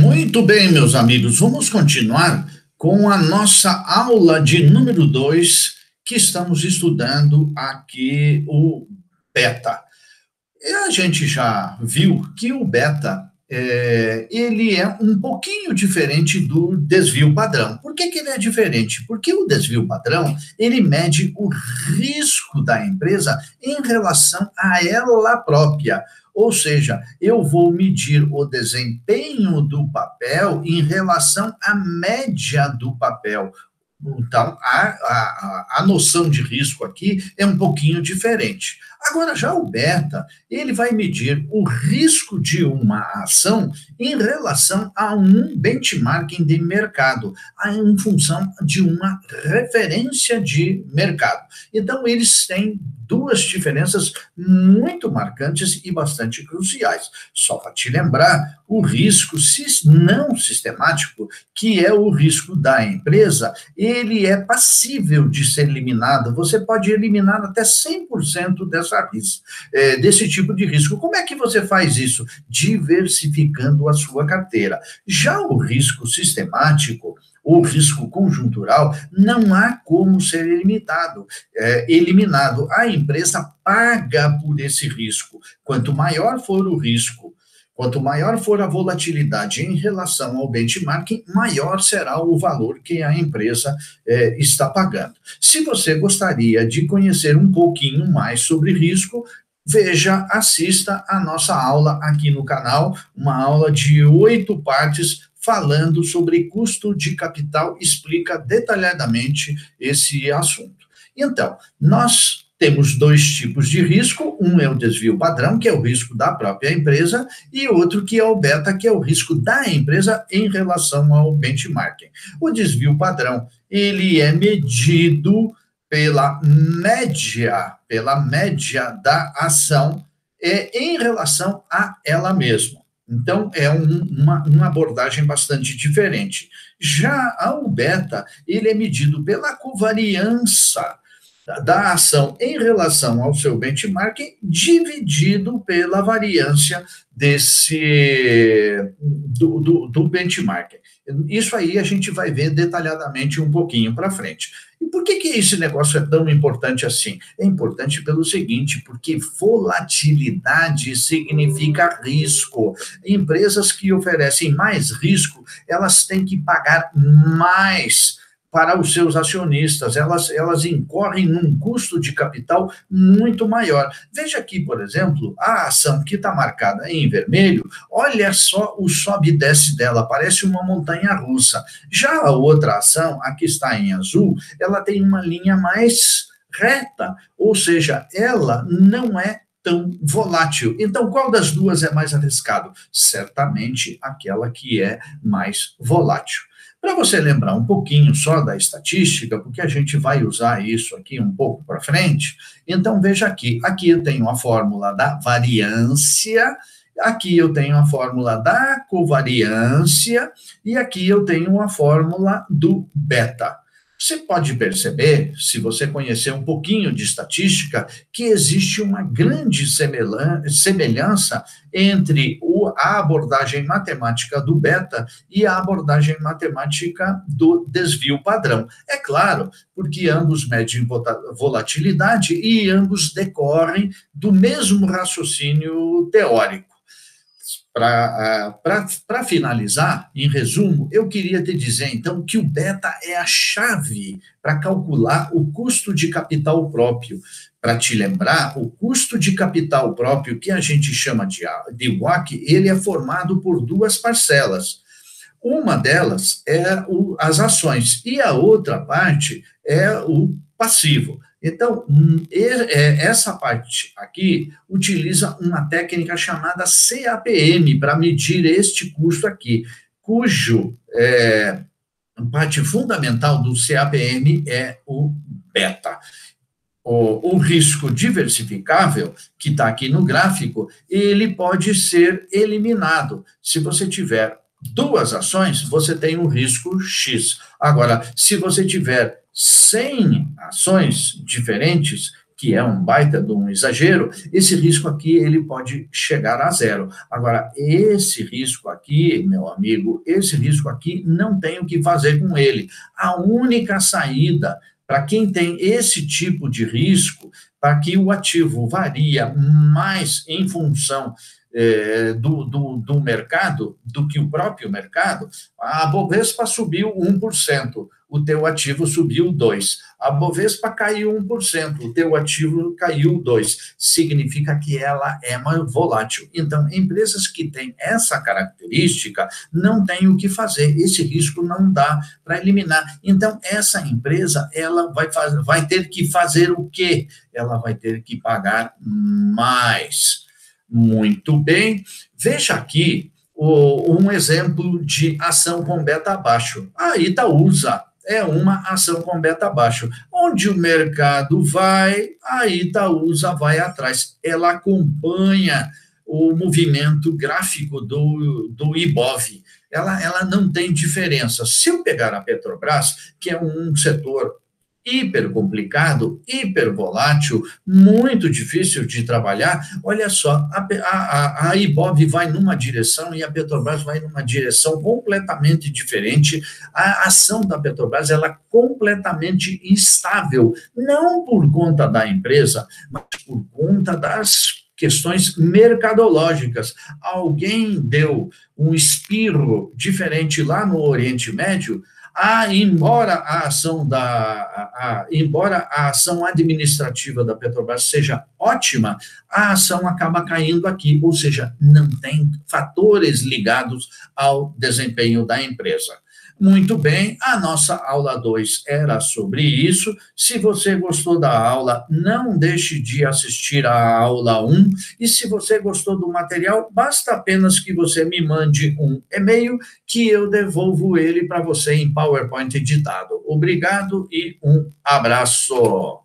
Muito bem, meus amigos, vamos continuar com a nossa aula de número 2, que estamos estudando aqui o beta. E a gente já viu que o beta, ele é um pouquinho diferente do desvio padrão. Por que ele é diferente? Porque o desvio padrão, ele mede o risco da empresa em relação a ela própria. Ou seja, eu vou medir o desempenho do papel em relação à média do papel. Então, a noção de risco aqui é um pouquinho diferente. Agora, já o beta, ele vai medir o risco de uma ação em relação a um benchmarking de mercado, em função de uma referência de mercado. Então, eles têm duas diferenças muito marcantes e bastante cruciais. Só para te lembrar, o risco não sistemático, que é o risco da empresa, ele é passível de ser eliminado. Você pode eliminar até 100% desse tipo de risco. Como é que você faz isso? Diversificando a sua carteira. Já o risco sistemático, o risco conjuntural, não há como ser eliminado. A empresa paga por esse risco. Quanto maior for o risco, quanto maior for a volatilidade em relação ao benchmarking, maior será o valor que a empresa está pagando. Se você gostaria de conhecer um pouquinho mais sobre risco, veja, assista a nossa aula aqui no canal, uma aula de 8 partes, falando sobre custo de capital, explica detalhadamente esse assunto. Então, nós temos dois tipos de risco, um é o desvio padrão, que é o risco da própria empresa, e outro que é o beta, que é o risco da empresa em relação ao benchmarking. O desvio padrão, ele é medido pela média da ação em relação a ela mesma. Então, é uma abordagem bastante diferente. Já o beta, ele é medido pela covariância da ação em relação ao seu benchmarking, dividido pela variância do benchmarking. Isso aí a gente vai ver detalhadamente um pouquinho para frente. E por que esse negócio é tão importante assim? É importante pelo seguinte, porque volatilidade significa risco. Empresas que oferecem mais risco, elas têm que pagar mais para os seus acionistas, elas incorrem num custo de capital muito maior. Veja aqui, por exemplo, a ação que está marcada em vermelho, olha só o sobe e desce dela, parece uma montanha-russa. Já a outra ação, a que está em azul, ela tem uma linha mais reta, ou seja, ela não é tão volátil. Então, qual das duas é mais arriscado? Certamente aquela que é mais volátil. Para você lembrar um pouquinho só da estatística, porque a gente vai usar isso aqui um pouco para frente, então veja aqui eu tenho a fórmula da variância, aqui eu tenho a fórmula da covariância, e aqui eu tenho a fórmula do beta. Você pode perceber, se você conhecer um pouquinho de estatística, que existe uma grande semelhança entre a abordagem matemática do beta e a abordagem matemática do desvio padrão. É claro, porque ambos medem volatilidade e ambos decorrem do mesmo raciocínio teórico. Para finalizar, em resumo, eu queria te dizer, então, que o beta é a chave para calcular o custo de capital próprio. Para te lembrar, o custo de capital próprio, que a gente chama de WACC, ele é formado por duas parcelas. Uma delas é as ações, e a outra parte é o passivo. Então, essa parte aqui utiliza uma técnica chamada CAPM para medir este custo aqui, cujo parte fundamental do CAPM é o beta. O risco diversificável, que está aqui no gráfico, ele pode ser eliminado. Se você tiver duas ações, você tem um risco X. Agora, se você tiver 100 ações diferentes, que é um baita de um exagero, esse risco aqui ele pode chegar a zero. Agora, esse risco aqui, meu amigo, esse risco aqui não tem o que fazer com ele. A única saída para quem tem esse tipo de risco, para que o ativo varia mais em função do mercado do que o próprio mercado, a Bovespa subiu 1%, o teu ativo subiu 2%. A Bovespa caiu 1%, o teu ativo caiu 2%. Significa que ela é mais volátil. Então, empresas que têm essa característica não têm o que fazer. Esse risco não dá para eliminar. Então, essa empresa ela vai ter que fazer o quê? Ela vai ter que pagar mais. Muito bem. Veja aqui um exemplo de ação com beta baixo. A Itaúsa é uma ação com beta baixo. Onde o mercado vai, a Itaúsa vai atrás. Ela acompanha o movimento gráfico do Ibov. Ela não tem diferença. Se eu pegar a Petrobras, que é um setor hiper complicado, hiper volátil, muito difícil de trabalhar, olha só, a Ibov vai numa direção e a Petrobras vai numa direção completamente diferente. A ação da Petrobras ela é completamente instável, não por conta da empresa, mas por conta das questões mercadológicas. Alguém deu um espirro diferente lá no Oriente Médio. Embora a ação administrativa da Petrobras seja ótima, a ação acaba caindo aqui, ou seja, não tem fatores ligados ao desempenho da empresa. Muito bem, a nossa aula 2 era sobre isso. Se você gostou da aula, não deixe de assistir a aula 1. E se você gostou do material, basta apenas que você me mande um e-mail que eu devolvo ele para você em PowerPoint editado. Obrigado e um abraço.